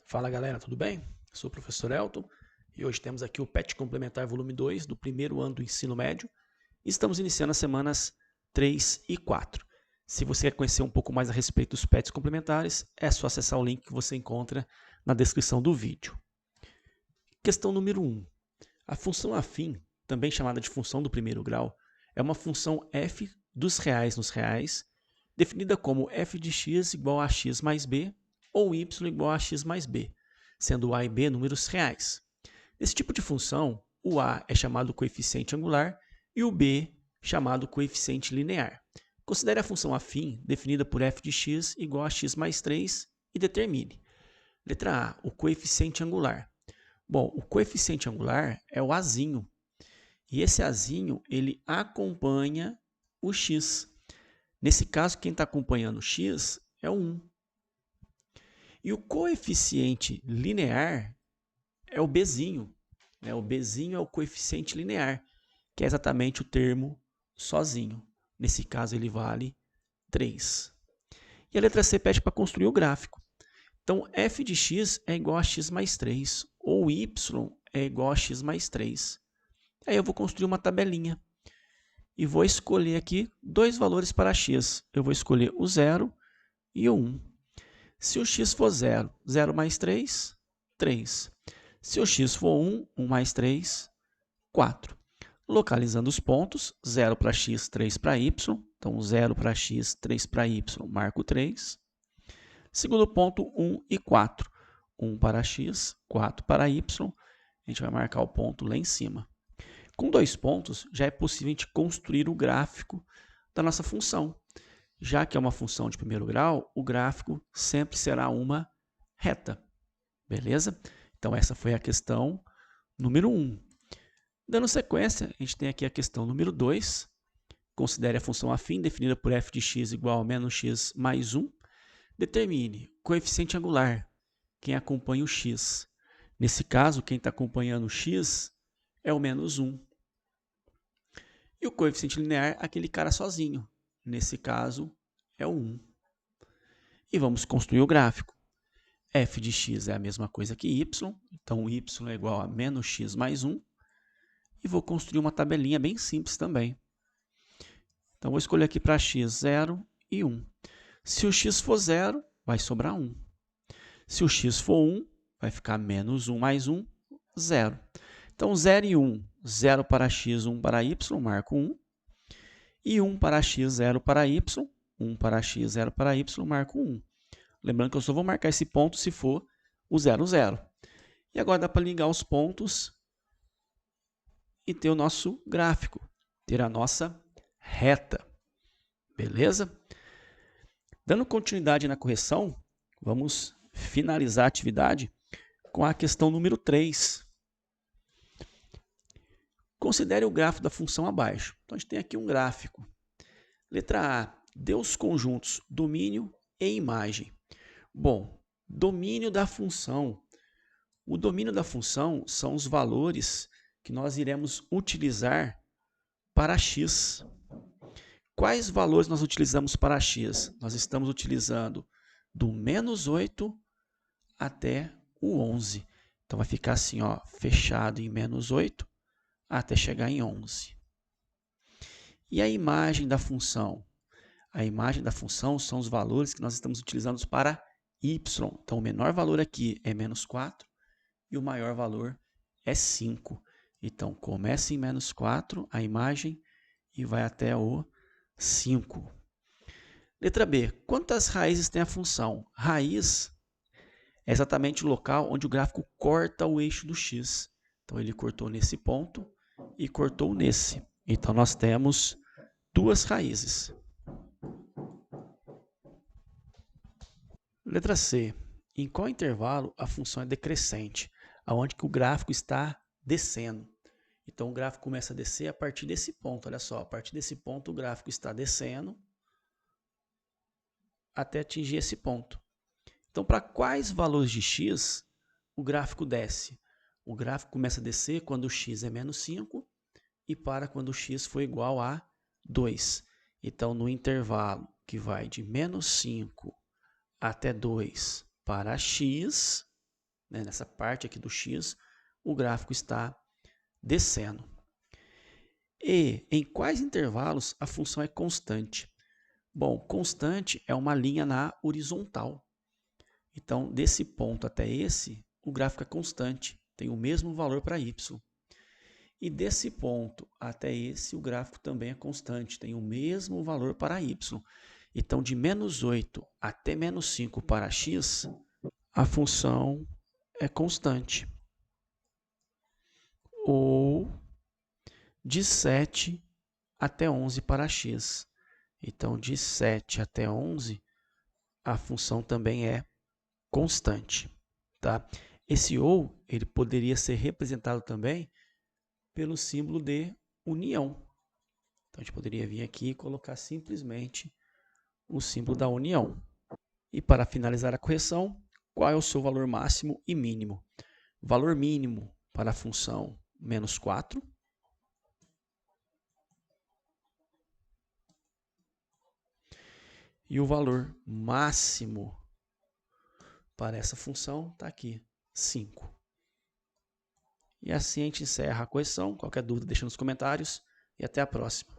Fala galera, tudo bem? Sou o professor Elton e hoje temos aqui o PET Complementar Volume 2 do primeiro ano do ensino médio. Estamos iniciando as semanas 3 e 4. Se você quer conhecer um pouco mais a respeito dos PETs complementares, é só acessar o link que você encontra na descrição do vídeo. Questão número 1. A função afim, também chamada de função do primeiro grau, é uma função f dos reais nos reais, definida como f de x igual a x mais b, ou y igual a x mais b, sendo a e b números reais. Nesse tipo de função, o a é chamado coeficiente angular e o b chamado coeficiente linear. Considere a função afim definida por f de x igual a x mais 3 e determine. Letra A, o coeficiente angular. Bom, o coeficiente angular é o azinho, e esse azinho ele acompanha o x. Nesse caso, quem está acompanhando o x é o 1. E o coeficiente linear é o bzinho. O bzinho é o coeficiente linear, que é exatamente o termo sozinho. Nesse caso, ele vale 3. E a letra C pede para construir o gráfico. Então, f de x é igual a x mais 3, ou y é igual a x mais 3. Aí eu vou construir uma tabelinha e vou escolher aqui dois valores para x. Eu vou escolher o 0 e o 1. Se o x for 0, 0 mais 3, 3. Se o x for 1, 1 mais 3, 4. Localizando os pontos, 0 para x, 3 para y. Então, 0 para x, 3 para y, marco 3. Segundo ponto, 1 e 4. 1 para x, 4 para y. A gente vai marcar o ponto lá em cima. Com 2 pontos, já é possível a gente construir o gráfico da nossa função. Já que é uma função de primeiro grau, o gráfico sempre será uma reta. Beleza? Então, essa foi a questão número 1. Dando sequência, a gente tem aqui a questão número 2. Considere a função afim definida por f de x igual a menos x mais 1. Determine o coeficiente angular, quem acompanha o x. Nesse caso, quem está acompanhando o x é o menos 1. E o coeficiente linear, aquele cara sozinho. Nesse caso, é o 1. E vamos construir o gráfico. F de x é a mesma coisa que y, então y é igual a menos x mais 1. E vou construir uma tabelinha bem simples também. Então, vou escolher aqui para x 0 e 1. Se o x for 0, vai sobrar 1. Se o x for 1, vai ficar menos 1 mais 1, 0. Então, 0 e 1, 0 para x, 1 para y, marco 1. E 1 para x, 0 para y, 1 para x, 0 para y, marco 1. Lembrando que eu só vou marcar esse ponto se for o 0, 0. E agora dá para ligar os pontos e ter o nosso gráfico, ter a nossa reta. Beleza? Dando continuidade na correção, vamos finalizar a atividade com a questão número 3. Considere o gráfico da função abaixo. Então, a gente tem aqui um gráfico. Letra A, dê os conjuntos domínio e imagem. Bom, domínio da função. O domínio da função são os valores que nós iremos utilizar para x. Quais valores nós utilizamos para x? Nós estamos utilizando do menos 8 até o 11. Então, vai ficar assim, ó, fechado em menos 8 até chegar em 11. E a imagem da função? A imagem da função são os valores que nós estamos utilizando para y. Então, o menor valor aqui é menos 4 e o maior valor é 5. Então, começa em menos 4 a imagem e vai até o 5. Letra B. Quantas raízes tem a função? Raiz é exatamente o local onde o gráfico corta o eixo do x. Então, ele cortou nesse ponto e cortou nesse. Então, nós temos duas raízes. Letra C. Em qual intervalo a função é decrescente? Aonde que o gráfico está descendo. Então, o gráfico começa a descer a partir desse ponto. Olha só, a partir desse ponto o gráfico está descendo até atingir esse ponto. Então, para quais valores de x o gráfico desce? O gráfico começa a descer quando o x é menos 5 e para quando o x for igual a 2. Então, no intervalo que vai de menos 5 até 2 para x, né, nessa parte aqui do x, o gráfico está descendo. E em quais intervalos a função é constante? Bom, constante é uma linha na horizontal. Então, desse ponto até esse, o gráfico é constante, tem o mesmo valor para y. E desse ponto até esse, o gráfico também é constante, tem o mesmo valor para y. Então, de menos 8 até menos 5 para x, a função é constante. Ou de 7 até 11 para x. Então, de 7 até 11, a função também é constante. Tá? Esse ou ele poderia ser representado também pelo símbolo de união. Então, a gente poderia vir aqui e colocar simplesmente o símbolo da união. E para finalizar a correção, qual é o seu valor máximo e mínimo? Valor mínimo para a função menos 4. E o valor máximo para essa função está aqui, 5. E assim a gente encerra a correção. Qualquer dúvida, deixa nos comentários. E até a próxima.